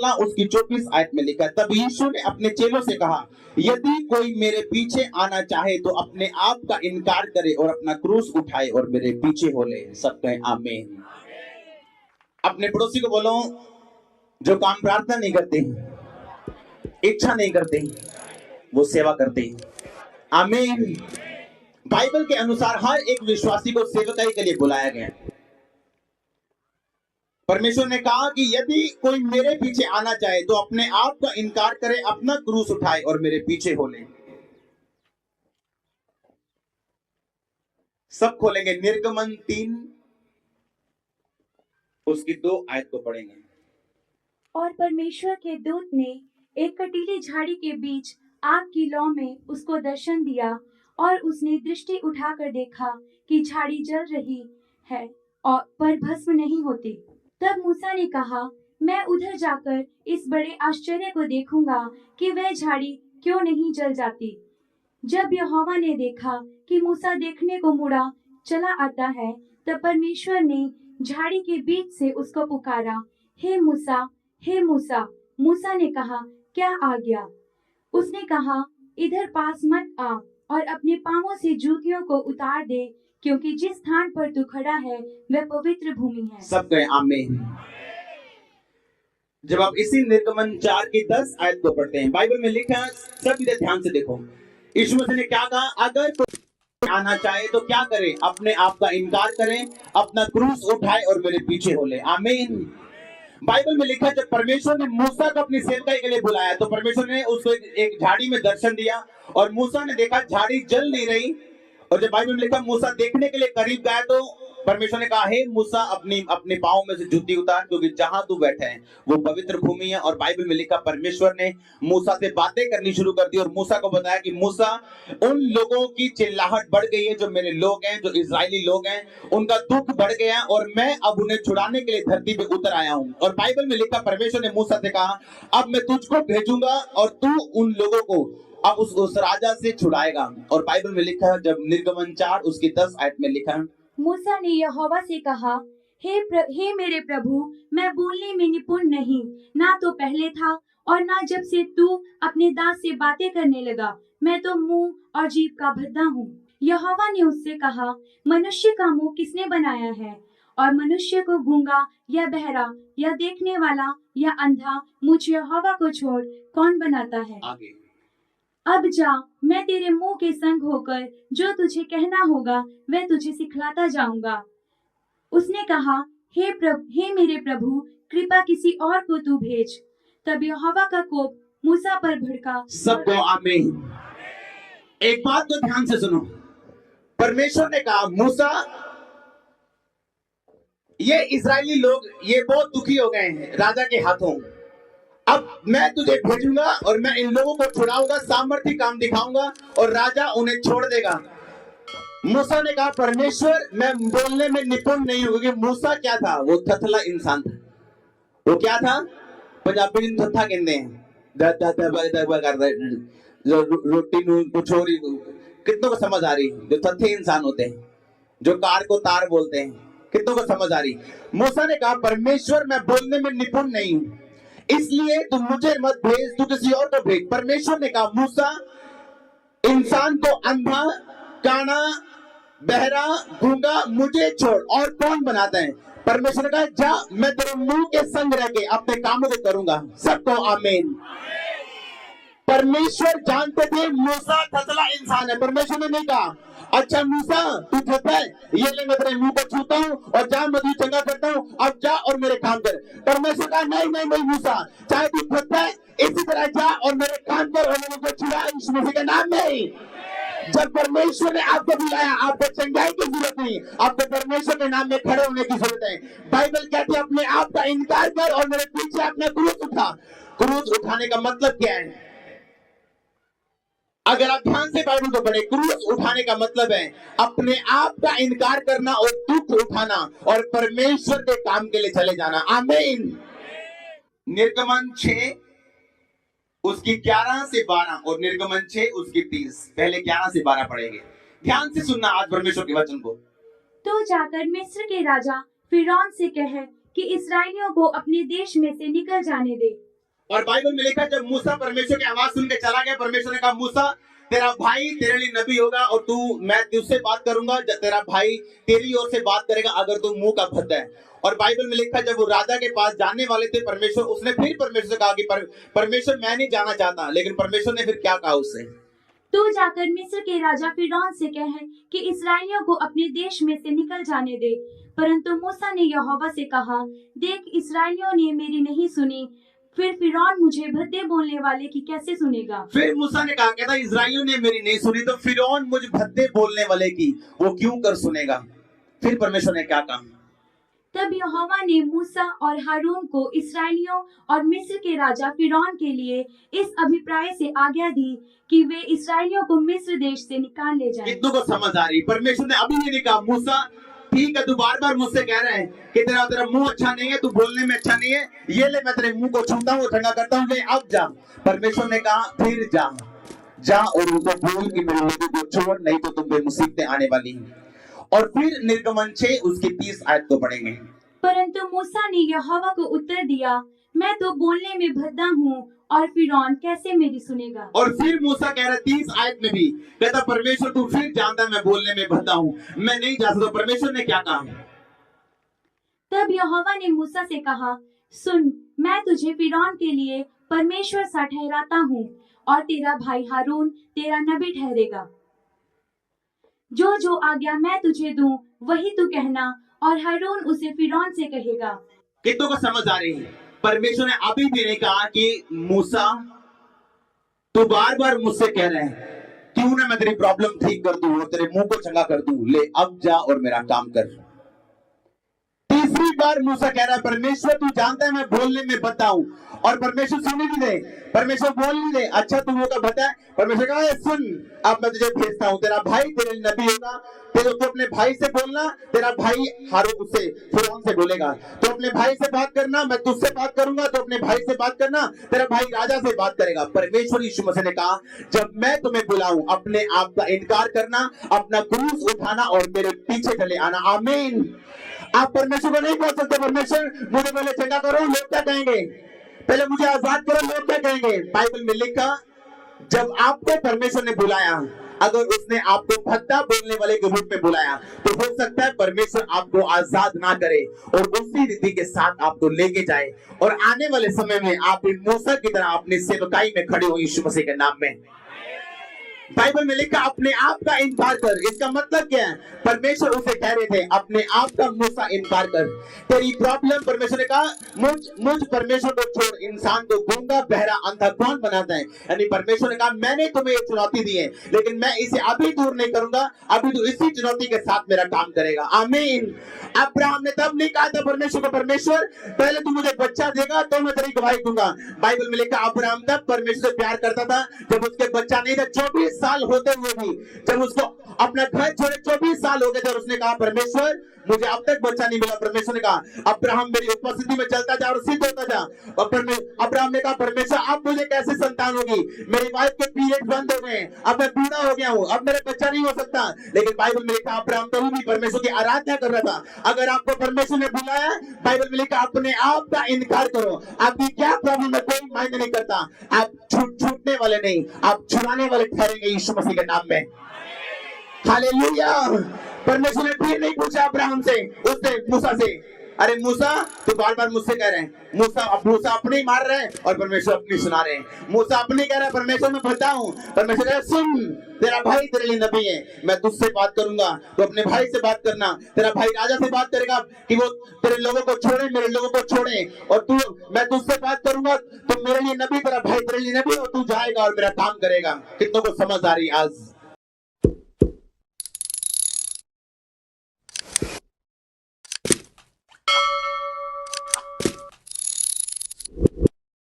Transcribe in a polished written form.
16 उसकी 24 आयत में लिखा है, तब यीशु ने अपने चेलों से कहा, यदि कोई मेरे पीछे आना चाहे तो अपने आप का इनकार करे और अपना क्रूस उठाए और मेरे पीछे हो ले। सब कहें आमीन। अपने पड़ोसी को बोलो, जो काम प्रार्थना नहीं करते, इच्छा नहीं करते, वो सेवा करते। आमीन। बाइबल के अनुसार हर एक विश्वासी को सेवकाई के लिए बुलाया गया। परमेश्वर ने कहा कि यदि कोई मेरे पीछे आना चाहे तो अपने आप का इनकार करे, अपना क्रूस उठाए और मेरे पीछे हो ले। सब खोलेंगे निर्गमन 3 उसकी 2 आयत को पढ़ेंगे। और परमेश्वर के दूत ने एक कटीली झाड़ी के बीच आग की लौ में उसको दर्शन दिया, और उसने दृष्टि उठाकर देखा कि झाड़ी जल रही है और पर भस्म नहीं होती। तब मूसा ने कहा, मैं उधर जाकर इस बड़े आश्चर्य को देखूंगा कि वह झाड़ी क्यों नहीं जल जाती। जब यहोवा ने देखा कि मूसा देखने को मुड़ा चला आता है, तब परमेश्वर ने झाड़ी के बीच से उसको पुकारा, हे मूसा, हे मूसा। मूसा ने कहा, क्या आ गया? उसने कहा, इधर पास मत आ और अपने पांवों से जूतियों को उतार दे, क्योंकि जिस स्थान पर तू खड़ा है वह पवित्र भूमि है। सब कहें आमीन। जब आप इसी निर्गमन 4 की 10 आयत को पढ़ते हैं, बाइबल में लिखा है, सब इधर ध्यान से देखो, यीशु मसीह ने क्या कहा, अगर कोई आना चाहे तो क्या करे, अपने आप का इनकार करें, अपना क्रूस उठाए और मेरे पीछे हो ले। आमीन। बाइबल में लिखा है, जब परमेश्वर ने मूसा को अपनी सेवकाई के लिए बुलाया तो परमेश्वर ने उसको एक झाड़ी में दर्शन दिया और मूसा ने देखा झाड़ी जल नहीं रही। और जब बाइबल में लिखा मूसा देखने के लिए करीब गया तो परमेश्वर ने कहा, हे मूसा, अपने पांव में से जूती उतार, क्योंकि जहां तू बैठा है वो पवित्र भूमि है। और बाइबल में लिखा, परमेश्वर ने मूसा से बातें करनी शुरू कर दी और मूसा को बताया कि मूसा, उन लोगों की चिल्लाहट बढ़ गई है, जो मेरे लोग हैं, जो इजरायली लोग हैं, उनका दुख बढ़ गया और मैं अब उन्हें छुड़ाने के लिए धरती पे उतर आया हूं। और बाइबल में लिखा, परमेश्वर ने मूसा से कहा, अब मैं तुझको भेजूंगा और तू उन लोगों को अब उस राजा से छुड़ाएगा। और बाइबल में लिखा है, जब निर्गमन 4 उसकी 10 आयत में लिखा है, मूसा ने यहोवा से कहा, हे मेरे प्रभु, मैं बोलने में निपुण नहीं, ना तो पहले था और ना जब से तू अपने दास से बातें करने लगा। मैं तो मुंह और जीभ का भद्दा हूँ। यहोवा ने उससे कहा, मनुष्य का मुंह किसने बनाया है, और मनुष्य को गूंगा या बहरा या देखने वाला या अंधा मुझ यहोवा को छोड़ कौन बनाता है? आगे, अब जा, मैं तेरे मुंह के संग होकर जो तुझे कहना होगा वह तुझे सिखलाता जाऊंगा। उसने कहा, हे मेरे प्रभु, कृपा किसी और को तू भेज। तब यहोवा का कोप मूसा पर भड़का। सबको आमीन। एक बात तो ध्यान से सुनो, परमेश्वर ने कहा, मूसा, ये इजरायली लोग ये बहुत दुखी हो गए हैं राजा के हाथों, अब मैं तुझे भेजूंगा और मैं इन लोगों को छुड़ाऊंगा, सामर्थ्य काम दिखाऊंगा और राजा उन्हें छोड़ देगा। मूसा ने कहा, परमेश्वर, मैं बोलने में निपुण नहीं हूं, क्योंकि मूसा क्या था, वो थथला इंसान था। वो क्या था, पंजाबी में थथा कहते हैं, रोटी कुछ और ही, कितनों को समझ आ रही, जो थथे इंसान होते हैं, जो कार को तार बोलते हैं, कितनों को समझ आ रही। मूसा ने कहा, परमेश्वर, मैं बोलने में निपुण नहीं हूं, इसलिए तू मुझे मत भेज, तू किसी और को भेज। परमेश्वर ने कहा, मूसा, इंसान को अंधा, काना, बहरा, गूंगा मुझे छोड़, और कौन बनाता है? परमेश्वर ने कहा, जा, मैं तेरे मुंह के संग रह के अपने कामों को करूंगा। सबको आमीन। परमेश्वर जानते थे मूसा थथला इंसान है। परमेश्वर ने नहीं कहा, अच्छा मूसा तू थथा है, ये ले मैं तेरे मुंह को छूता हूँ और जा मैं तुझे चंगा करता हूँ, अब जा और मेरे काम कर। परमेश्वर कहा, नहीं नहीं नहीं मूसा, चाहे तू थथा है, इसी तरह जा और मेरे काम कर और मेरे को छुड़ा, यीशु मसीह के नाम में। जब परमेश्वर ने आपको बुलाया, आपको चंगाई की जरूरत नहीं, आपको परमेश्वर के नाम में खड़े होने की जरूरत है। बाइबल कहती है, अपने आप का इनकार कर और मेरे पीछे अपना क्रूस उठा। क्रूस उठाने का मतलब क्या है? अगर आप ध्यान से बाइबल को पढ़े, क्रूस उठाने का मतलब है अपने आप का इनकार करना और दुख उठाना और परमेश्वर के काम के लिए चले जाना। आमीन। निर्गमन 6 उसकी 11 से 12 और निर्गमन 6 उसकी 30। पहले 11 से 12 पढ़ेंगे, ध्यान से सुनना आज परमेश्वर के वचन को। तो जाकर मिस्र के राजा फिरौन से कह कि इस्राएलियों को अपने देश में से निकल जाने दे। और बाइबल में लिखा जब मूसा परमेश्वर की आवाज सुन के चला गया, परमेश्वर ने कहा मूसा तेरा भाई तेरे लिए नबी होगा और मैं तुझसे बात करूंगा, जब तेरा भाई तेरी ओर से बात करेगा अगर तू मुंह का भद्दा है। और बाइबल में लिखा जब वो राजा के पास जाने वाले थे, परमेश्वर उसने फिर परमेश्वर से कहा कि परमेश्वर मैं नहीं जाना चाहता, लेकिन परमेश्वर ने फिर क्या कहा उससे, तू जाकर मिस्र के राजा फिरौन से कह कि इस्राएलियों को अपने देश में से निकल जाने दे। परंतु मूसा ने यहोवा से कहा, देख इस्राएलियों ने मेरी नहीं सुनी, फिर फिरौन मुझे भद्दे बोलने वाले की कैसे सुनेगा। फिर मूसा ने कहा, कहता इस्राएलियों ने मेरी नहीं सुनी तो फिरौन मुझ भद्दे बोलने वाले की वो क्यों कर सुनेगा। फिर परमेश्वर ने क्या कहा, तब यहोवा ने मूसा और हारून को इस्राएलियों और मिस्र के राजा फिरौन के लिए इस अभिप्राय से आज्ञा दी कि वे इस्राएलियों को मिस्र देश से निकाल ले जाएं। कितनों को समझ आ रही। परमेश्वर ने अभी नहीं कहा मूसा ठीक है तू बार बार मुझसे कह रहा है कि तेरा मुंह अच्छा नहीं है, तू बोलने में अच्छा नहीं है, ये ले मैं तेरे मुंह को छूता हूँ, ठंडा करता हूँ, ले अब जा। परमेश्वर ने कहा फिर जा और उनको बोल कि मेरे लोगों को छोड़, नहीं तो तुम पे मुसीबतें आने वाली हैं। और फिर निर्गमन 6 उसकी 30 आयत को पढ़ेंगे। परंतु मूसा ने यहोवा को उत्तर दिया, मैं तो बोलने में भद्दा हूँ और फिरौन कैसे मेरी सुनेगा। और फिर मूसा कह रहा 30 आयत में भी कहता परमेश्वर तू फिर जानता मैं बोलने में भद्दा हूँ, मैं नहीं जा सकता। परमेश्वर ने क्या कहा, तब यहोवा ने मूसा से कहा, सुन मैं तुझे फिरौन के लिए परमेश्वर सा ठहराता हूँ और तेरा भाई हारून तेरा नबी ठहरेगा। जो जो आज्ञा मैं तुझे दूं वही तू कहना और हारून उसे फिरौन से कहेगा। कितनों को समझ आ रही है। परमेश्वर ने अभी भी नहीं कहा कि मूसा तू बार बार मुझसे कह रहे हैं क्यों ना मैं तेरी प्रॉब्लम ठीक कर दूं और तेरे मुंह को चंगा कर दूं, ले अब जा और मेरा काम कर। तीसरी बार मूसा कह रहा है परमेश्वर तू जानता है मैं बोलने में भद्दा हूं, और परमेश्वर सुन ही नहीं दे, परमेश्वर बोल नहीं दे। अच्छा तू वो तो भद्दा है। परमेश्वर कहा सुन अब मैं तुझे भेजता हूं, तेरा भाई तेरे नबी होगा, तेरे को अपने भाई से बोलना, तेरा भाई हारून से फिरौन से बोलेगा, तो अपने भाई से बात करना, मैं तुझसे बात करूंगा तो अपने भाई से बात करना, तेरा भाई राजा से बात करेगा। परमेश्वर यीशु मसीह ने कहा जब मैं तुम्हें बुलाऊं अपने आप का इनकार करना, अपना क्रूस उठाना और मेरे पीछे चले आना। आमीन। आप परमेश्वर को नहीं बोल सकते परमेश्वर मुझे पहले चंगा करो, लोग क्या कहेंगे, पहले मुझे आजाद करो, लोग क्या कहेंगे। बाइबल में लिखा जब आपको परमेश्वर ने बुलाया, अगर उसने आपको भद्दा बोलने वाले के रूप में बुलाया तो हो सकता है परमेश्वर आपको आजाद ना करे और उसी रीति के साथ आपको लेके जाए और आने वाले समय में आप मूसा की तरह अपनी सेवकाई में खड़े हो यीशु मसीह के नाम में। बाइबल में लिखा अपने आप का इनकार कर, इसका मतलब क्या है, परमेश्वर उसे कह रहे थे अपने आप का मूसा इनकार कर। तेरी प्रॉब्लम, परमेश्वर ने कहा मुझ परमेश्वर को छोड़ इंसान को गूंगा बहरा अंधा कौन बनाता है। यानी परमेश्वर ने कहा मैंने तुम्हें ये चुनौती दी है लेकिन मैं इसे अभी दूर नहीं करूंगा, अभी तो इसी चुनौती के साथ मेरा काम करेगा। आमीन। अब्राहम ने तब नहीं कहा था परमेश्वर को परमेश्वर पहले तू मुझे बच्चा देगा तो मैं तेरी गवाही दूंगा। बाइबल में लिखा अब्राहम तब परमेश्वर से प्यार करता था जब उसके बच्चा नहीं था। 24 साल होते हुए भी जब उसको अपना घर छोड़े 24 साल हो गए थे और उसने कहा परमेश्वर मुझे अब तक बच्चा नहीं मिला। परमेश्वर ने कहा अब्राहम मेरी उपस्थिति में चलता जा और सिद्ध होता जा। अब्राहम ने कहा परमेश्वर अब मुझे कैसे संतान होगी, मेरी वाइफ के पीरियड बंद हो गए, अब मैं बूढ़ा हो गया हूँ, अब मेरा बच्चा नहीं हो सकता। लेकिन बाइबल में लिखा अब्राहम तो भी परमेश्वर की आराधना कर रहा था। अगर आपको परमेश्वर ने बुलाया, बाइबल में लिखा अपने आप का इनकार करो। आपकी क्या प्रॉब्लम है कोई मायने नहीं करता, आप छूटने वाले नहीं, आप छुड़ाने वाले ठहरेंगे यीशु मसीह के नाम में। हालेलुया। परमेश्वर ने फिर नहीं पूछा अब्राहम से, उसने मूसा से, अरे मूसा तू बार बार मुझसे कह रहे हैं, मूसा अपने ही मार रहे हैं और परमेश्वर अपनी सुना रहे हैं। मूसा अपने कह रहा है परमेश्वर मैं भद्दा हूं, परमेश्वर कह रहा है सुन तेरा भाई तेरे लिए नबी है, मैं तुझसे बात करूंगा तो अपने भाई से बात करना, तेरा भाई राजा से बात करेगा कि वो तेरे लोगों को छोड़े मेरे लोगों को छोड़े, और मैं तुझसे बात करूंगा तो मेरे लिए नबी, तेरा भाई तेरे लिए नबी और तू जाएगा और मेरा काम करेगा। कितनों को समझ आ रही आज।